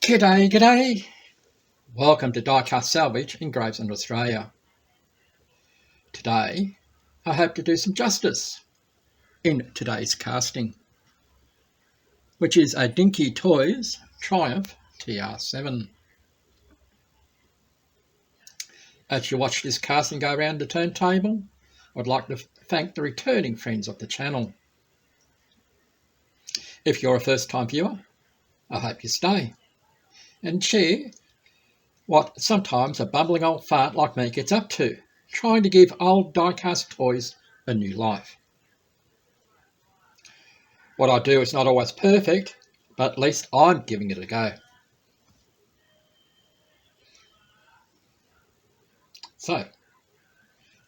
G'day, g'day. Welcome to Diecast Salvage in Gravesend, Australia. Today, I hope to do some justice in today's casting, which is a Dinky Toys Triumph TR7. As you watch this casting go around the turntable, I'd like to thank the returning friends of the channel. If you're a first-time viewer, I hope you stay and share what sometimes a bumbling old fart like me gets up to, trying to give old diecast toys a new life. What I do is not always perfect, but at least I'm giving it a go. So,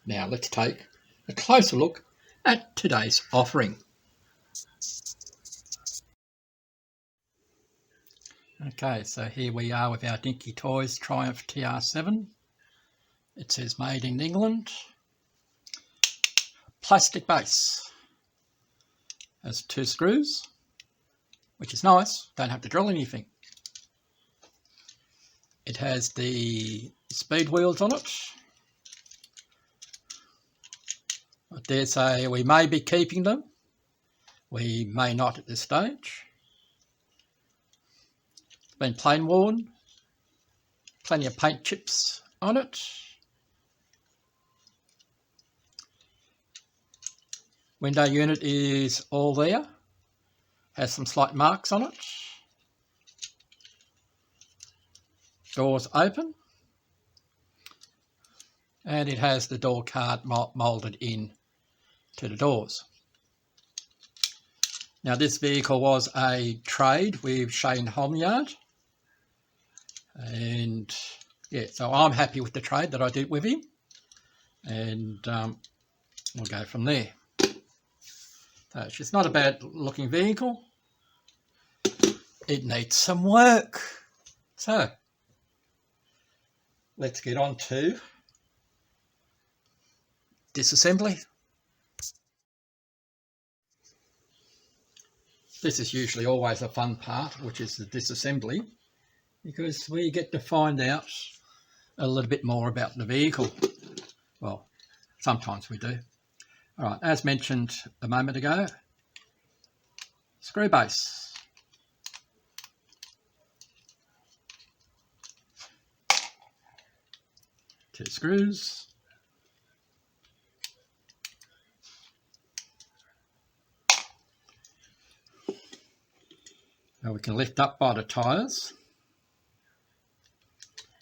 now let's take a closer look at today's offering. Okay, so here we are with our Dinky Toys Triumph TR7. It says made in England. Plastic base. Has 2 screws, which is nice. Don't have to drill anything. It has the speed wheels on it. I dare say we may be keeping them. We may not at this stage. It's been plain worn. Plenty of paint chips on it. Window unit is all there. Has some slight marks on it. Doors open. And it has the door card moulded in to the doors. Now this vehicle was a trade with Shane Homyard. And yeah, so I'm happy with the trade that I did with him. And we'll go from there. So it's just not a bad looking vehicle. It needs some work. So let's get on to disassembly. This is usually always a fun part, which is the disassembly, because we get to find out a little bit more about the vehicle. Well, sometimes we do. All right, as mentioned a moment ago, screw base. Two screws. Now we can lift up by the tyres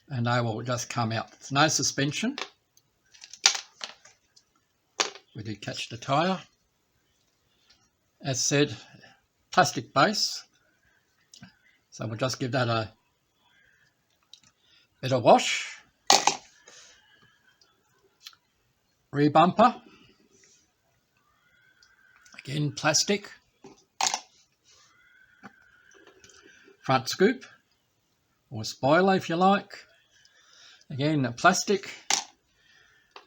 and they will just come out. There's no suspension. We did catch the tyre. As said, plastic base. So we'll just give that a bit of wash. Rear bumper. Again, plastic. Front scoop or spoiler if you like. Again, plastic.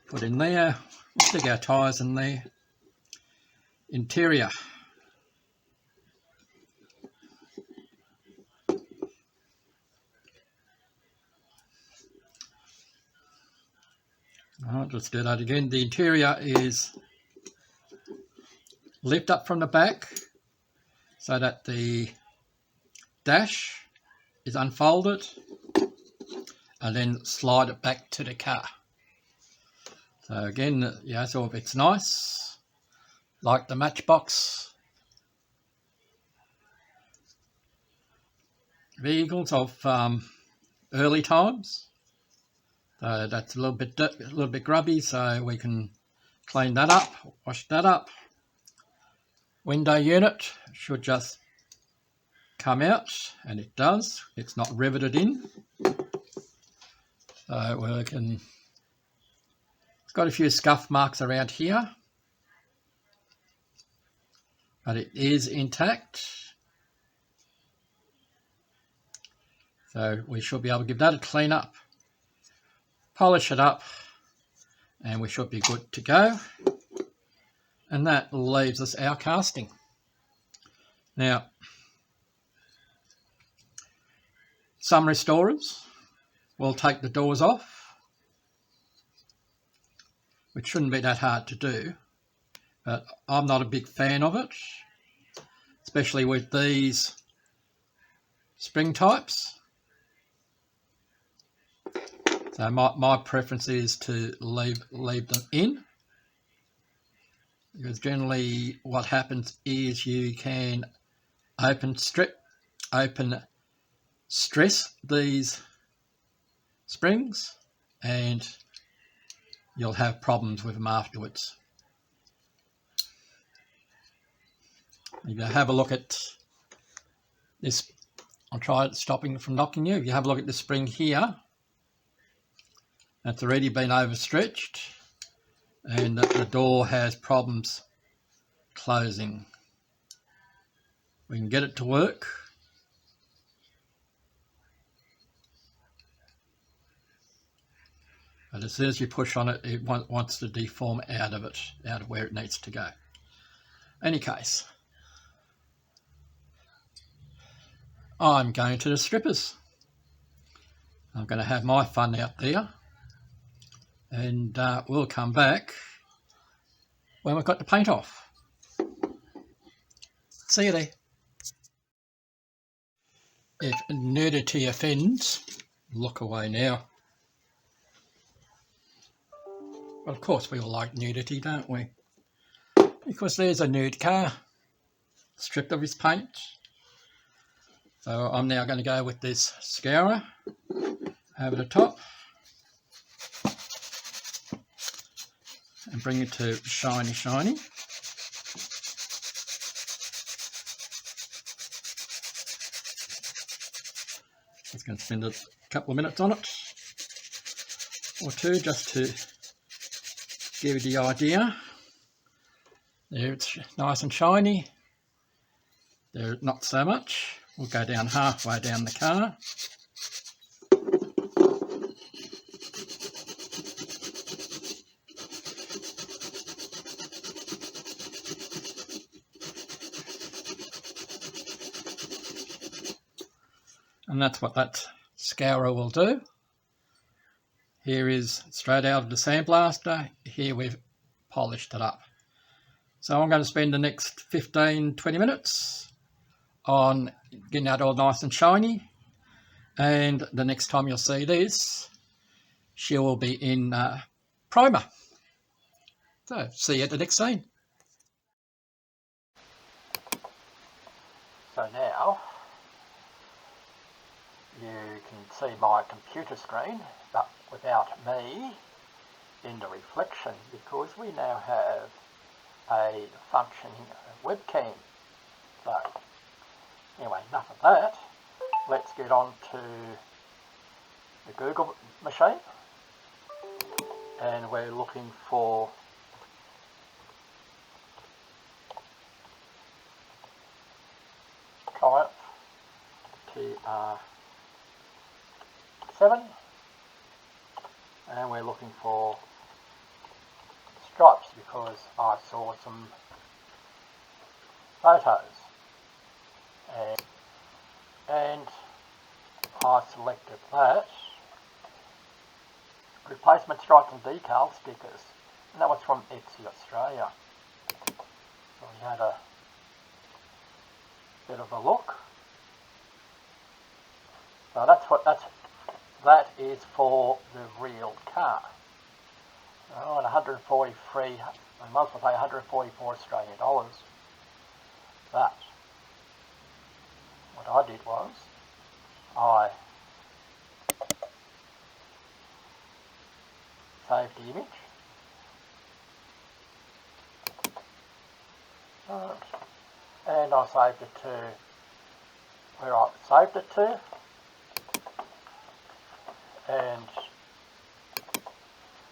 Put in there. We'll stick our tyres in there. Interior. I'll just do that again. The interior is lift up from the back so that the dash is unfolded and then slide it back to the car. So again, yeah, so if it's nice, like the Matchbox vehicles of early times. So that's a little bit grubby, so we can clean that up, wash that up. Window unit should just come out, and it does. It's not riveted in. So we can. It's got a few scuff marks around here, but it is intact. So we should be able to give that a clean up, polish it up, and we should be good to go. And that leaves us our casting. Now, Some restorers will take the doors off, which shouldn't be that hard to do, but I'm not a big fan of it, especially with these spring types. So my preference is to leave them in, because generally what happens is you can open stress these springs and you'll have problems with them afterwards. If you have a look at this, I'll try stopping it from knocking you. If you have a look at the spring here, it's already been overstretched and the door has problems closing. We can get it to work, but as soon as you push on it, it wants to deform out of where it needs to go. Any case, I'm going to the strippers. I'm going to have my fun out there, and we'll come back when we've got the paint off. See you there. If nudity offends, look away now. Well, of course we all like nudity, don't we? Because there's a nude car stripped of its paint. So I'm now going to go with this scourer over the top and bring it to shiny, shiny. Just going to spend a couple of minutes on it, or two, just to give you the idea. There it's nice and shiny. There not so much. We'll go down halfway down the car. And that's what that scourer will do. Here is straight out of the sandblaster. Here we've polished it up. So I'm going to spend the next 15-20 minutes on getting that all nice and shiny. And the next time you'll see this, she will be in primer. So see you at the next scene. So now you can see my computer screen, but without me in the reflection, because we now have a functioning webcam. So anyway, enough of that. Let's get on to the Google machine, and we're looking for Triumpth TR7, and we're looking for stripes because I saw some photos, and I selected that. Replacement stripes and decal stickers, and that was from Etsy Australia. So we had a bit of a look. So that is for the real car. Oh, and 143, I must pay 144 Australian dollars. But what I did was I saved the image, and I saved it to where I saved it to, and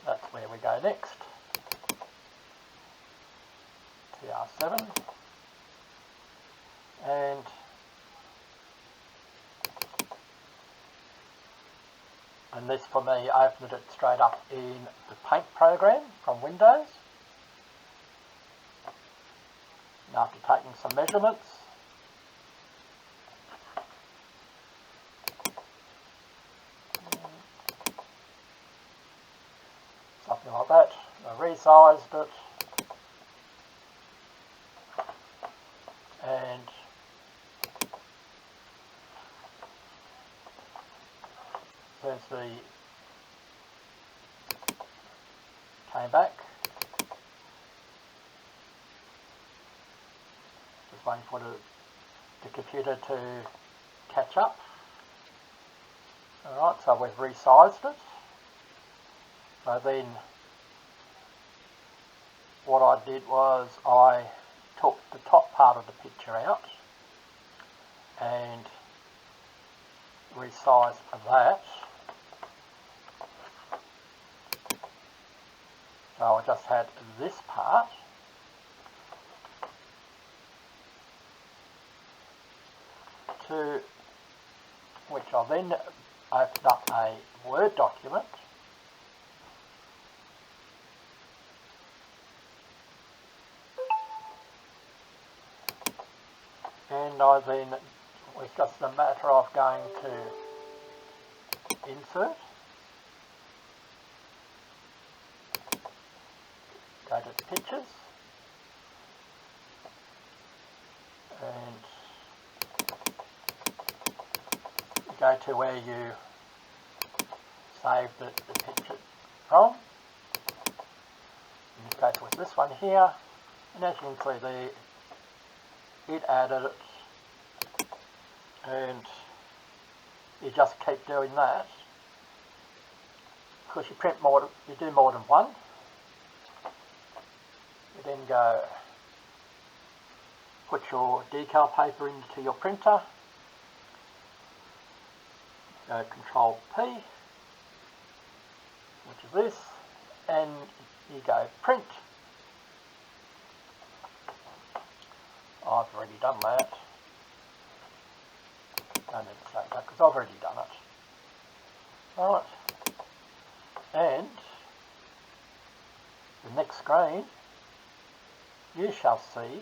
that's where we go next. TR7, and this for me opened it straight up in the paint program from Windows. And after taking some measurements, resized it, and there's the came back. Just waiting for the computer to catch up. Alright, so we've resized it. So then what I did was I took the top part of the picture out and resized that. So I just had this part to which I then opened up a Word document and I then, it was just a matter of going to insert, go to pictures, and go to where you save the picture from. In this case it was this one here, and as you can see it added it, and you just keep doing that because you print more, you do more than one. You then go put your decal paper into your printer, go Control P, which is this, and you go print. I've already done that. Don't need to say that because I've already done it. Alright, and the next screen you shall see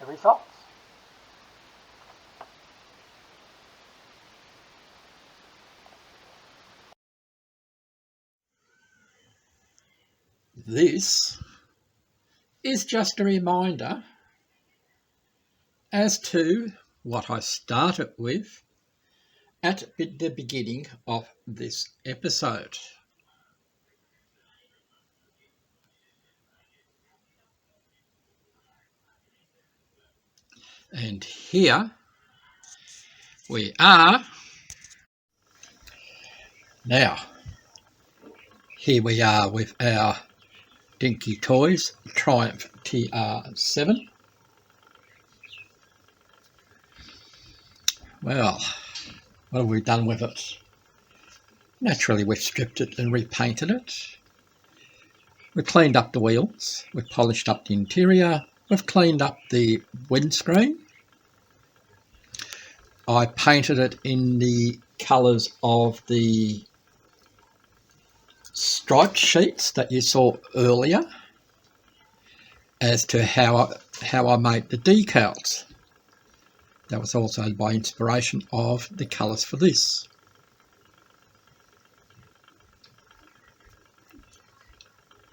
the results. This is just a reminder as to what I started with at the beginning of this episode. And here we are. Now, here we are with our Dinky Toys Triumph TR7. Well, what have we done with it? Naturally, we've stripped it and repainted it. We've cleaned up the wheels. We've polished up the interior. We've cleaned up the windscreen. I painted it in the colours of the striped sheets that you saw earlier as to how I made the decals. That was also by inspiration of the colours for this.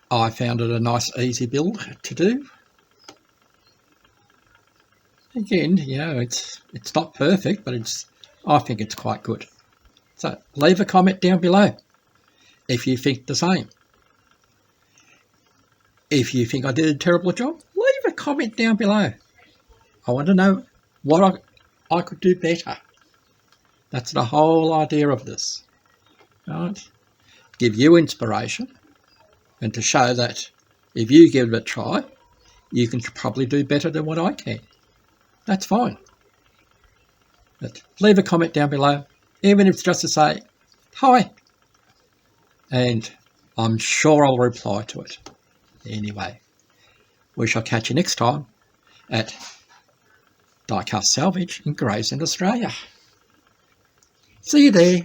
I found it a nice easy build to do. Again, you know, it's not perfect, but I think it's quite good. So leave a comment down below if you think the same. If you think I did a terrible job, leave a comment down below. I want to know what I could do better. That's the whole idea of this. Right? Give you inspiration and to show that if you give it a try, you can probably do better than what I can. That's fine. But leave a comment down below, even if it's just to say hi. And I'm sure I'll reply to it. Anyway, we shall catch you next time at Diecast Salvage in Gravesend, Australia. See you there.